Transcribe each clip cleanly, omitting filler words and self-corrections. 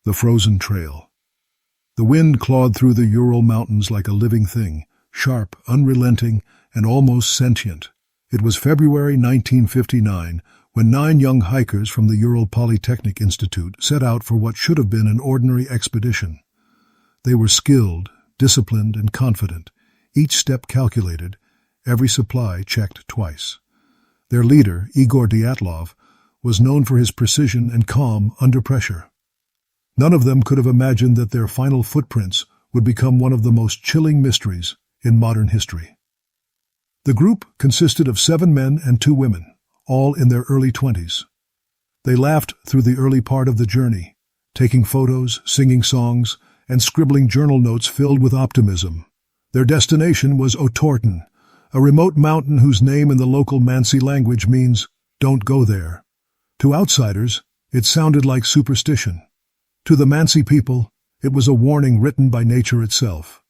The frozen trail. The wind clawed through the Ural mountains like a living thing, sharp, unrelenting, and almost sentient. It was February 1959 when 9 young hikers from the Ural Polytechnic Institute set out for what should have been an ordinary expedition. They were skilled, disciplined, and confident, each step calculated, every supply checked twice. Their leader, Igor Dyatlov, was known for his precision and calm under pressure. None of them could have imagined that their final footprints would become one of the most chilling mysteries in modern history. The group consisted of 7 men and 2 women, all in their early 20s. They laughed through the early part of the journey, taking photos, singing songs, and scribbling journal notes filled with optimism. Their destination was Otorten, a remote mountain whose name in the local Mansi language means, "Don't go there." To outsiders, it sounded like superstition. To the Mansi people, it was a warning written by nature itself.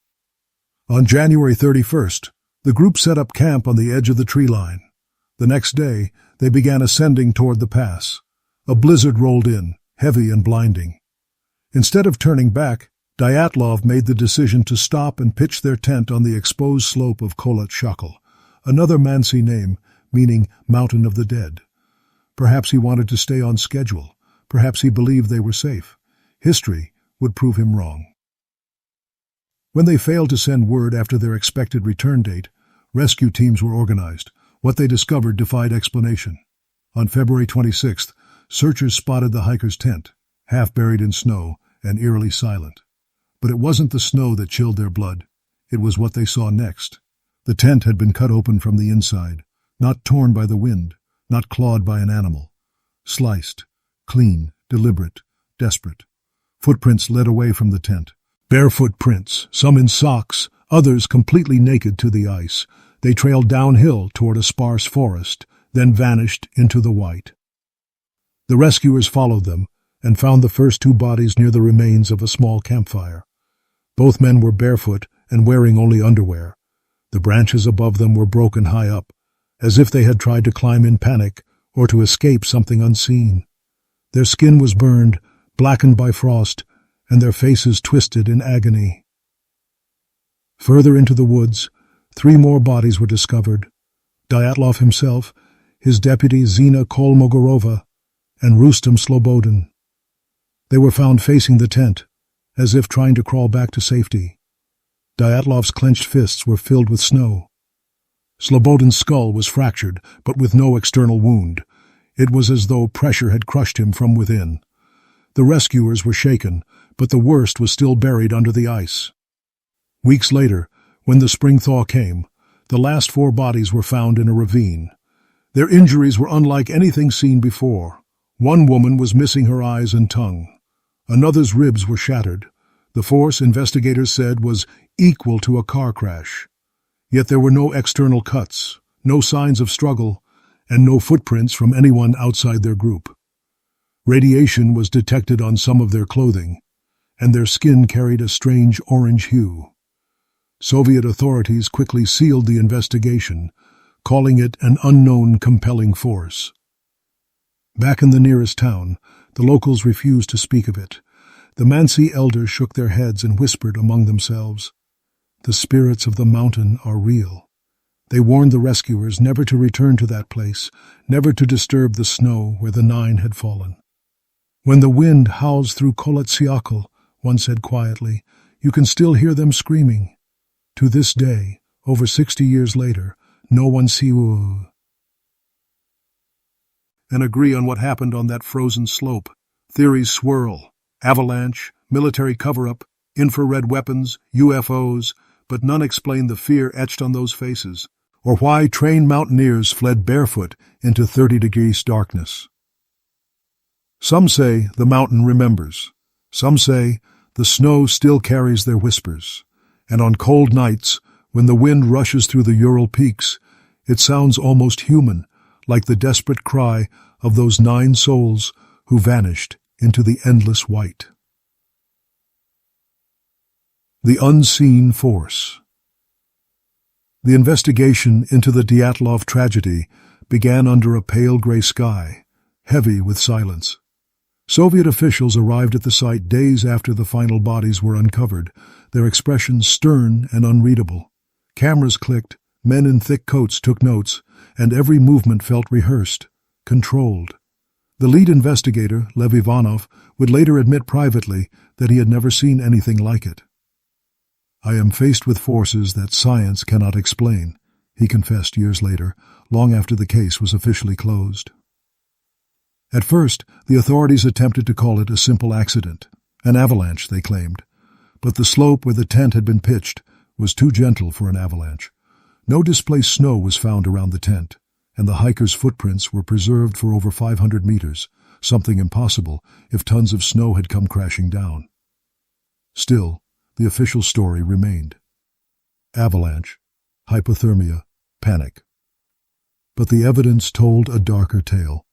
On January 31st, the group set up camp on the edge of the tree line. The next day, they began ascending toward the pass. A blizzard rolled in, heavy and blinding. Instead of turning back, Dyatlov made the decision to stop and pitch their tent on the exposed slope of Kolat Shakal, another Mansi name meaning Mountain of the Dead. Perhaps he wanted to stay on schedule. Perhaps he believed they were safe. History would prove him wrong. When they failed to send word after their expected return date, rescue teams were organized. What they discovered defied explanation. On February 26th, searchers spotted the hiker's tent, half buried in snow and eerily silent. But it wasn't the snow that chilled their blood. It was what they saw next. The tent had been cut open from the inside, not torn by the wind, not clawed by an animal. Sliced, clean, deliberate, desperate. Footprints led away from the tent. Barefoot prints, some in socks, others completely naked to the ice. They trailed downhill toward a sparse forest, then vanished into the white. The rescuers followed them and found the first 2 bodies near the remains of a small campfire. Both men were barefoot and wearing only underwear. The branches above them were broken high up, as if they had tried to climb in panic or to escape something unseen. Their skin was burned, blackened by frost, and their faces twisted in agony. Further into the woods, 3 more bodies were discovered. Dyatlov himself, his deputy Zina Kolmogorova, and Rustem Slobodin. They were found facing the tent, as if trying to crawl back to safety. Dyatlov's clenched fists were filled with snow. Slobodin's skull was fractured, but with no external wound. It was as though pressure had crushed him from within. The rescuers were shaken, but the worst was still buried under the ice. Weeks later, when the spring thaw came, the last 4 bodies were found in a ravine. Their injuries were unlike anything seen before. One woman was missing her eyes and tongue. Another's ribs were shattered. The force, investigators said, was equal to a car crash. Yet there were no external cuts, no signs of struggle, and no footprints from anyone outside their group. Radiation was detected on some of their clothing, and their skin carried a strange orange hue. Soviet authorities quickly sealed the investigation, calling it an unknown compelling force. Back in the nearest town, the locals refused to speak of it. The Mansi elders shook their heads and whispered among themselves, "The spirits of the mountain are real." They warned the rescuers never to return to that place, never to disturb the snow where the 9 had fallen. "When the wind howls through Kolat, one said quietly, you can still hear them screaming. To this day, over 60 years later, no one sees and agree on what happened on that frozen slope. Theories swirl. Avalanche, military cover-up, infrared weapons, UFOs, but none explain the fear etched on those faces, or why trained mountaineers fled barefoot into 30-degree darkness. Some say the mountain remembers. Some say the snow still carries their whispers. And on cold nights, when the wind rushes through the Ural peaks, it sounds almost human, like the desperate cry of those 9 souls who vanished into the endless white. The unseen force. The investigation into the Dyatlov tragedy began under a pale gray sky, heavy with silence. Soviet officials arrived at the site days after the final bodies were uncovered, their expressions stern and unreadable. Cameras clicked, men in thick coats took notes, and every movement felt rehearsed, controlled. The lead investigator, Lev Ivanov, would later admit privately that he had never seen anything like it. "I am faced with forces that science cannot explain," he confessed years later, long after the case was officially closed. At first, the authorities attempted to call it a simple accident, an avalanche, they claimed. But the slope where the tent had been pitched was too gentle for an avalanche. No displaced snow was found around the tent, and the hikers' footprints were preserved for over 500 meters, something impossible if tons of snow had come crashing down. Still, the official story remained. Avalanche, hypothermia, panic. But the evidence told a darker tale.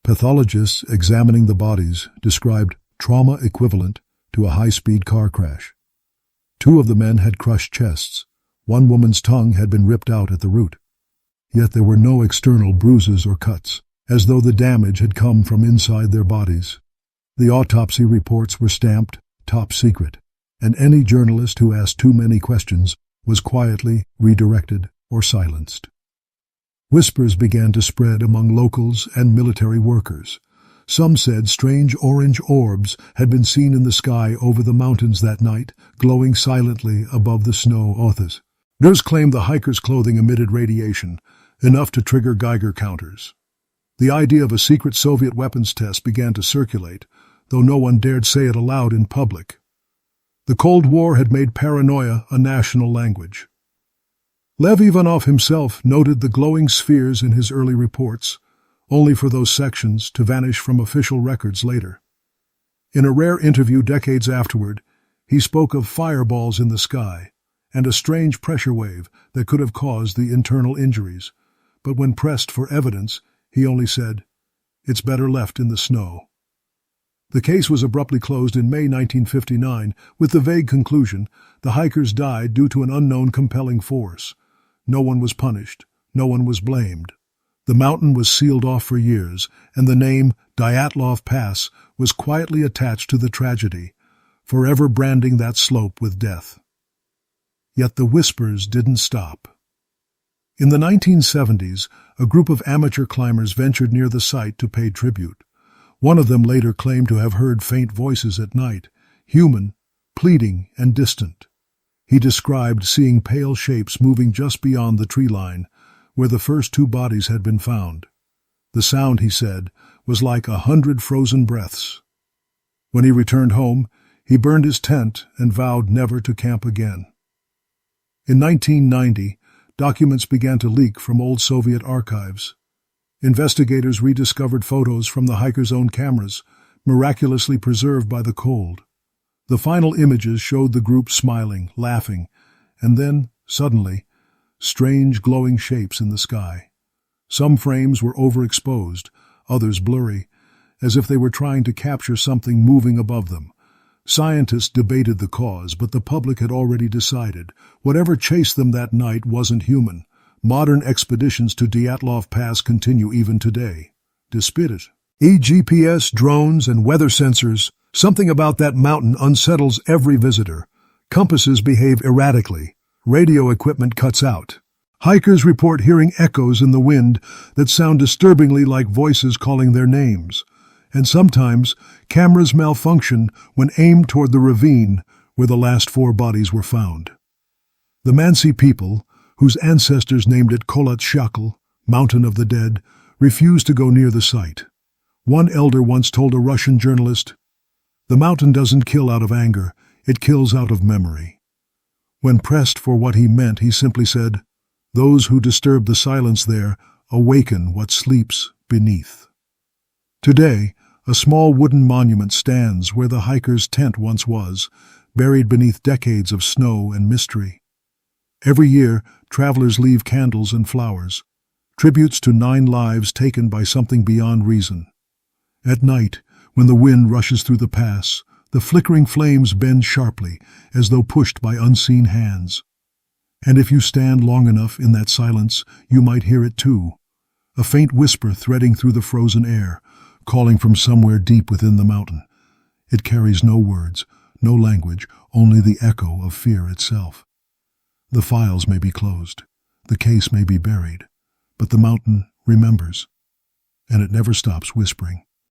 Pathologists examining the bodies described trauma equivalent to a high-speed car crash. 2 of the men had crushed chests. 1 woman's tongue had been ripped out at the root. Yet there were no external bruises or cuts, as though the damage had come from inside their bodies. The autopsy reports were stamped top secret, and any journalist who asked too many questions was quietly redirected or silenced. Whispers began to spread among locals and military workers. Some said strange orange orbs had been seen in the sky over the mountains that night, glowing silently above the snow others. Others claimed the hikers' clothing emitted radiation, enough to trigger Geiger counters. The idea of a secret Soviet weapons test began to circulate, though no one dared say it aloud in public. The Cold War had made paranoia a national language. Lev Ivanov himself noted the glowing spheres in his early reports, only for those sections to vanish from official records later. In a rare interview decades afterward, he spoke of fireballs in the sky and a strange pressure wave that could have caused the internal injuries, but when pressed for evidence, he only said, "It's better left in the snow." The case was abruptly closed in May 1959 with the vague conclusion the hikers died due to an unknown compelling force. No one was punished, no one was blamed. The mountain was sealed off for years, and the name Dyatlov Pass was quietly attached to the tragedy, forever branding that slope with death. Yet the whispers didn't stop. In the 1970s, a group of amateur climbers ventured near the site to pay tribute. One of them later claimed to have heard faint voices at night, human, pleading, and distant. He described seeing pale shapes moving just beyond the tree line, where the first 2 bodies had been found. The sound, he said, was like 100 frozen breaths. When he returned home, he burned his tent and vowed never to camp again. In 1990, documents began to leak from old Soviet archives. Investigators rediscovered photos from the hikers' own cameras, miraculously preserved by the cold. The final images showed the group smiling, laughing, and then, suddenly, strange glowing shapes in the sky. Some frames were overexposed, others blurry, as if they were trying to capture something moving above them. Scientists debated the cause, but the public had already decided. Whatever chased them that night wasn't human. Modern expeditions to Dyatlov Pass continue even today. Despite it. GPS, drones, and weather sensors, something about that mountain unsettles every visitor. Compasses behave erratically. Radio equipment cuts out. Hikers report hearing echoes in the wind that sound disturbingly like voices calling their names. And sometimes, cameras malfunction when aimed toward the ravine where the last 4 bodies were found. The Mansi people, whose ancestors named it Kolat Shakal, Mountain of the Dead, refused to go near the site. One elder once told a Russian journalist, "The mountain doesn't kill out of anger, it kills out of memory." When pressed for what he meant, he simply said, "Those who disturb the silence there awaken what sleeps beneath." Today, a small wooden monument stands where the hiker's tent once was, buried beneath decades of snow and mystery. Every year, travelers leave candles and flowers, tributes to 9 lives taken by something beyond reason. At night, when the wind rushes through the pass, the flickering flames bend sharply, as though pushed by unseen hands. And if you stand long enough in that silence, you might hear it too. A faint whisper threading through the frozen air, calling from somewhere deep within the mountain. It carries no words, no language, only the echo of fear itself. The files may be closed, the case may be buried, but the mountain remembers, and it never stops whispering.